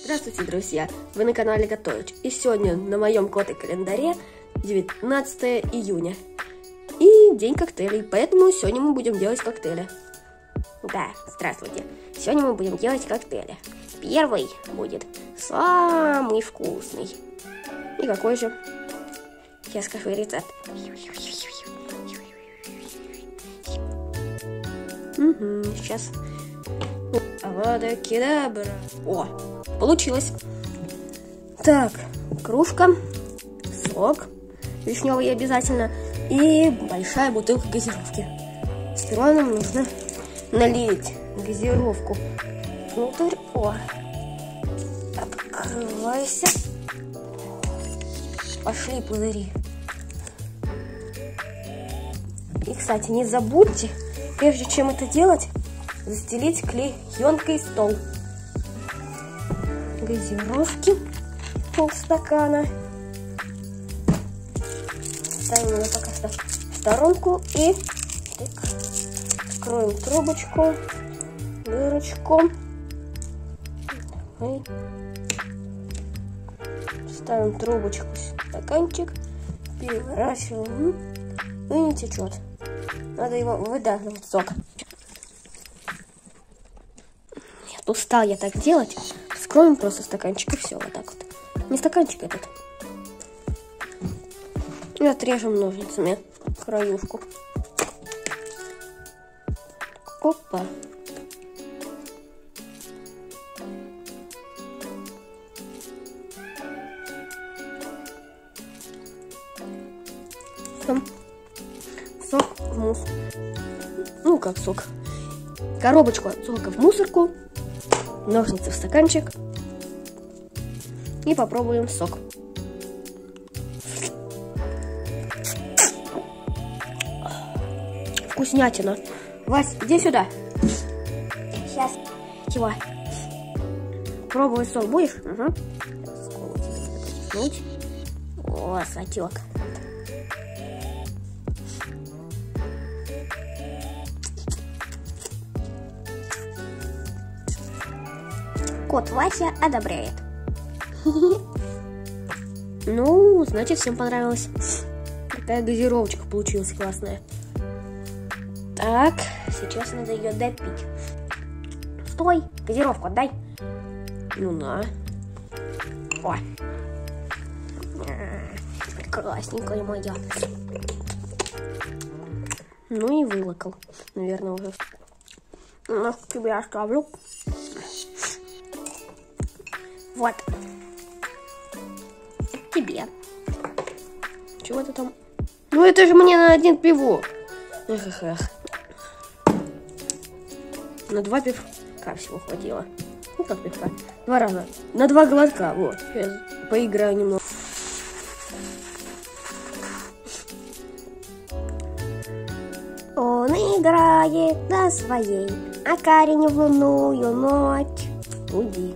Здравствуйте, друзья! Вы на канале Готович. И сегодня на моем коте-календаре 19 июня. И день коктейлей, поэтому сегодня мы будем делать коктейли. Да, здравствуйте. Сегодня мы будем делать коктейли. Первый будет самый вкусный. И какой же? Я скажу рецепт. Сейчас. Авада кедабра. О, получилось. Так, кружка, сок вишневый обязательно и большая бутылка газировки. Сперва нам нужно налить газировку внутрь. О, открывайся. Пошли пузыри. И, кстати, не забудьте, прежде чем это делать, застелить клеенкой стол. Газировки полстакана. Ставим ее пока что в сторонку и так, откроем трубочку, дырочку. Ставим трубочку в стаканчик, переворачиваем и не течет. Надо его выдавливать сок. Нет, устал я так делать. Вскроем просто стаканчик и все, вот так вот. Не стаканчик этот. И отрежем ножницами краюшку. Опа. Сок в мусор. Ну, как сок. Коробочку от сока в мусорку. Ножницы в стаканчик. И попробуем сок. Вкуснятина. Вась, иди сюда. Сейчас. Чего? Пробовать сок будешь? Угу. О, сачок. Кот Вася одобряет. Ну, значит, всем понравилось. Такая газировочка получилась классная. Так, сейчас надо ее допить. Стой, газировку отдай. Ну на. О. Прекрасненькая моя. Ну и вылокал, наверное, уже. Ну, тебе оставлю. Вот. Тебе. Чего ты там? Ну это же мне на один пивок. Эх. На 2 пивка всего хватило. Ну как пивка? 2 раза. На 2 глотка. Вот. Сейчас поиграю немного. Он играет на своей окарине в лунную ночь. Уйди.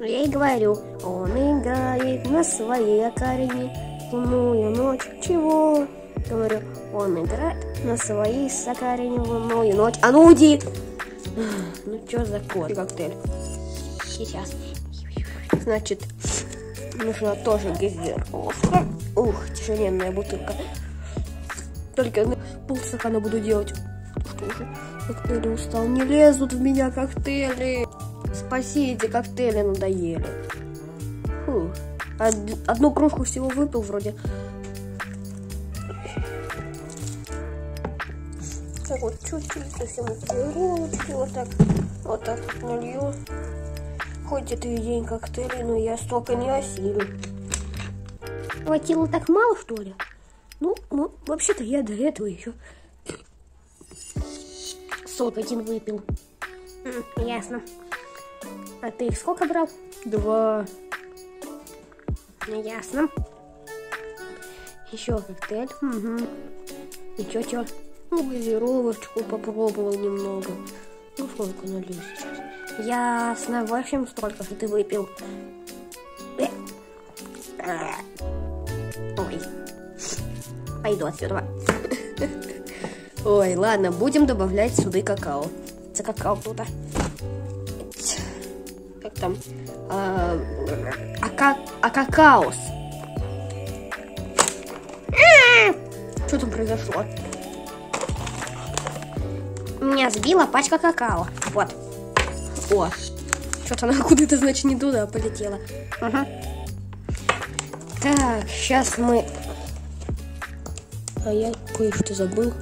Я и говорю, он играет на своей окарине лунную ночь. Чего? Говорю, он играет на своей окарине лунную ночь. А ну уйди! Ну что за кот? Коктейль. Сейчас. Значит, нужно тоже газировка. Ух, тяжеленная бутылка. Только полстакана буду делать. Что уже коктейли устал. Не лезут в меня коктейли. Спаси, эти коктейли надоели. Фу. Одну кружку всего выпил вроде. Так вот, чуть-чуть совсем газировочки. Вот так вот налью. Хоть это и день коктейлей, но я столько не осилю. Хватило так мало, что ли? Ну, вообще-то я до этого еще сок один выпил. Ясно. А ты их сколько брал? 2. Ясно. Еще коктейль. Угу. И чё? Ну, газировочку попробовал немного. Ну, сколько налью сейчас? Ясно. В общем, столько же ты выпил. Ой. Пойду отсюда. Ой, ладно, будем добавлять сюда какао. За какао круто. как там, какаос. Что там произошло? Меня сбила пачка какао. Вот. О, что-то она куда-то, значит, не туда полетела. Ага. Так, сейчас мы... А я кое-что забыл.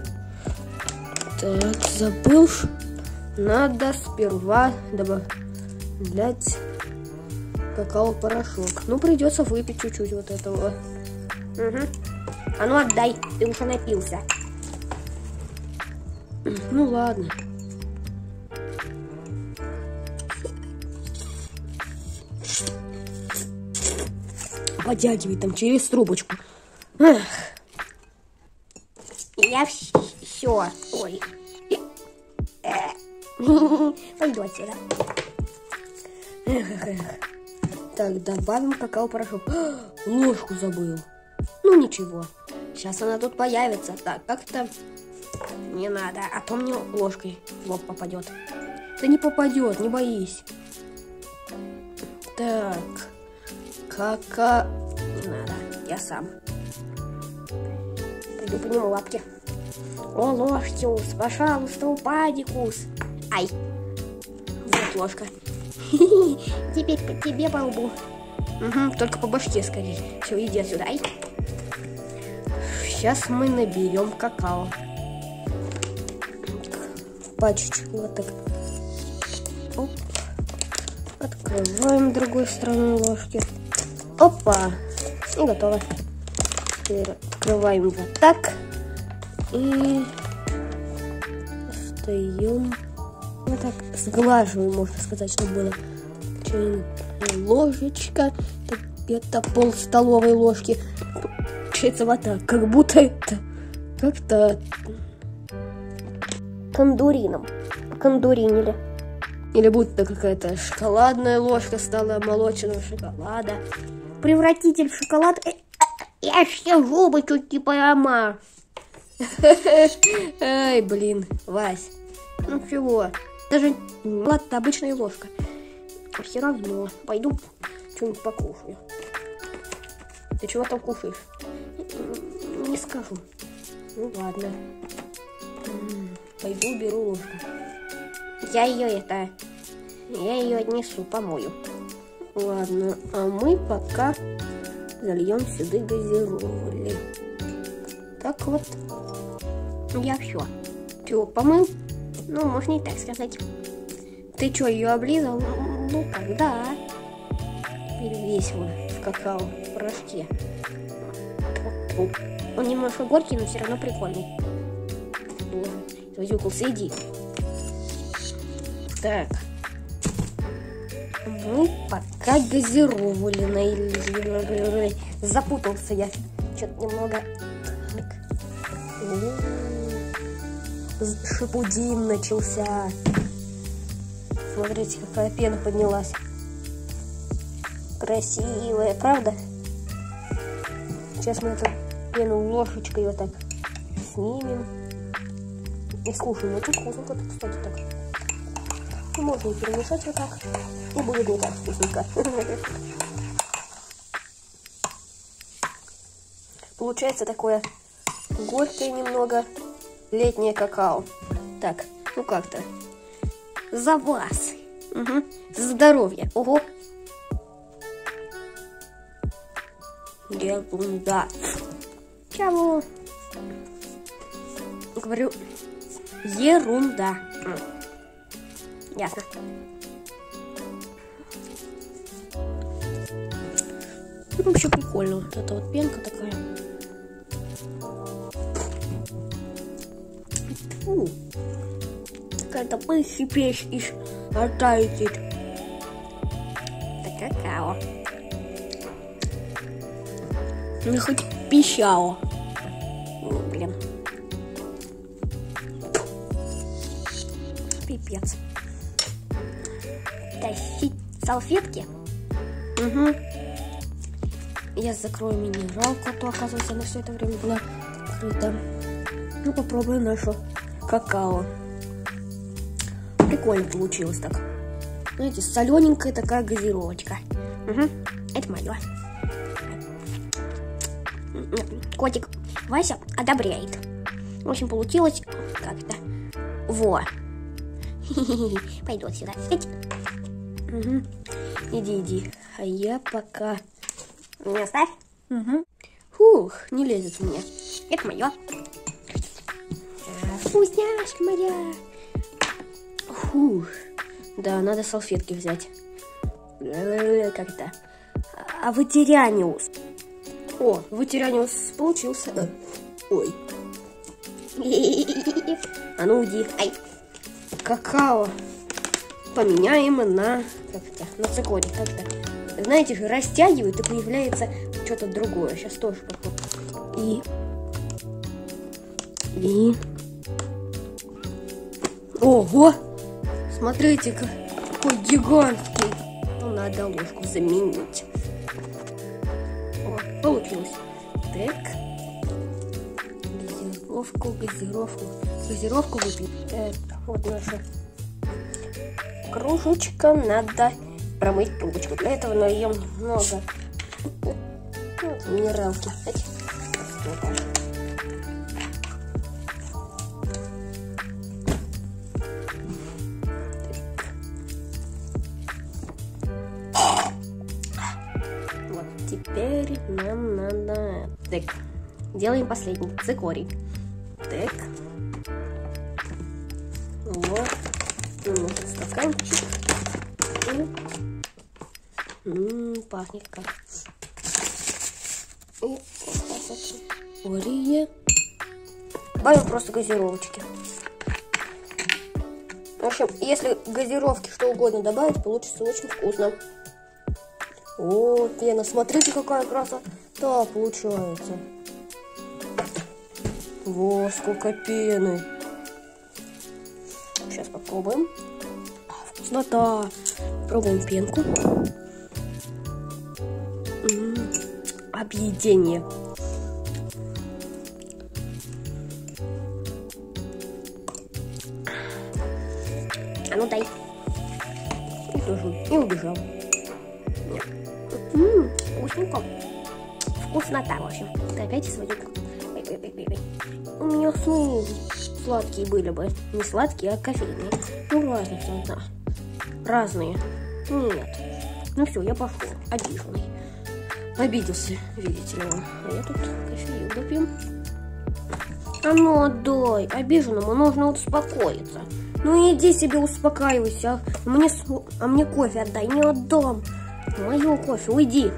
Так, забыл. Надо сперва добавлять какао-порошок. Ну, придется выпить чуть-чуть вот этого. Угу. А ну отдай, ты уже напился. Ну ладно. Подтягивай там через трубочку. Эх. Я все. Ой. Пойду отсюда. Так, добавим какао-порошок. Ложку забыл. Ну ничего. Сейчас она тут появится. Так, как-то не надо. А то мне ложкой в лоб попадет. Да не попадет, не боись. Так. Не надо. Я сам. Пойду подниму лапки. О, ложкиус, пожалуйста, упади, кус. Ай. Вот ложка. Теперь по тебе по лбу. Угу, только по башке скорее. Все, иди отсюда. Ай. Сейчас мы наберем какао. Пачечку вот так. Оп. Открываем другой стороной ложки. Опа. И готово. Теперь открываем вот так. И достаем. Вот так сглаживаем, можно сказать, чтобы было. Ложечка. Это пол столовой ложки. Получается вот так. Как будто это как-то кондуринили. Или будто какая-то шоколадная ложка стала молочного шоколада. Превратитель в шоколад. Я все зубы чуть не поломал. Ай, блин, Вась. Ну чего? Даже ладно, обычная ложка. Все равно. Пойду что-нибудь покушаю. Ты чего там кушаешь? Не скажу. Ну ладно. Пойду беру ложку. Я ее отнесу, помою. Ладно, а мы пока зальем сюда газировали. Так вот. Я все. Чего, помыл? Ну, можно и так сказать. Ты что, ее облизал? Ну, когда? Весело в какао в порошке. Он немножко горький, но все равно прикольный. Возюкался, иди. Так. Мы пока газировали. Запутался я. Что-то немного. Шипудин начался. Смотрите, какая пена поднялась. Красивая, правда? Сейчас мы эту пену ложечкой вот так снимем. И слушай, ну тут вкусненько, кстати, так. И можно перемешать вот так. И будет не так вкусненько. Получается такое горькое немного летнее какао. Так, ну как-то. За вас. Угу. За здоровье. Ого. Ерунда. Чего? Говорю, ерунда. Ясно. Ну, вообще прикольно. Вот эта вот пенка такая. Фу. Какая-то пыщ из рта летит. Это какао. Ну, хоть пищао. Блин. Пипец. Тащить салфетки? Угу. Я закрою минералку, а то, оказывается, она все это время была открыта. Ну, попробуем нашу какао. Прикольно получилось так. Знаете, солененькая такая газировочка. Угу. Это мое. Котик Вася одобряет. В общем, получилось как-то. Во. Пойду отсюда. Угу. Иди. А я пока... Не оставь. Угу. Фух, не лезет в меня. Это мое. Вкусняшка моя. Фух. Да, надо салфетки взять. Как-то. А вытираниус. О, вытираниус получился. Ой. А ну уйди. Ай. Какао. Поменяем на цикорий. Как-то. Знаете же, растягивает и появляется что-то другое. Сейчас тоже попробую. И... Ого! Смотрите, какой гигантский. Ну, надо ложку заменить. О, получилось. Так. Газировку выпить. Вот наша кружечка. Надо промыть трубочку. Для этого нальем немного минералки. Вот, теперь нам надо... Так, делаем последний цикорий. Так. Вот. Стаканчик. Пахнет как. И цикория. Добавим просто газировочки. В общем, если газировки что угодно добавить, получится очень вкусно. О, пена, смотрите, какая красота получается. Во, сколько пены. Сейчас попробуем. Вкуснота. Пробуем пенку. Объедение. А ну дай. И тоже. И убежал. Вкусненько. Вкуснота, в общем. Опять свою. У меня сны сладкие были бы. Не сладкие, а кофейные. Ну, разница одна. Разные. Нет. Ну все, я пошел. Обиженный. Обиделся, видите ли он. А я тут кофею допью. А ну отдай. Обиженному нужно успокоиться. Ну иди себе успокаивайся. Мне кофе отдай. Не отдам. Мое кофе, уйди.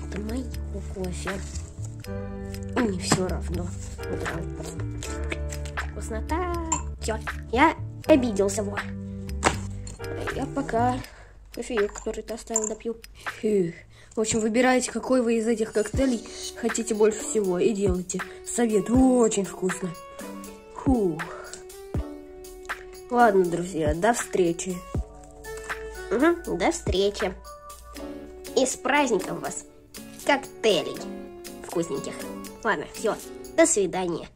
Это мое кофе. И не все равно. Вкуснота. Все, я обиделся, во. Я пока кофеек, который ты оставил, допью. Фух. В общем, выбирайте, какой вы из этих коктейлей хотите больше всего. И делайте. Совет. Очень вкусно. Фух. Ладно, друзья, до встречи. Угу, до встречи. И с праздником вас, коктейлей вкусненьких. Ладно, все, до свидания.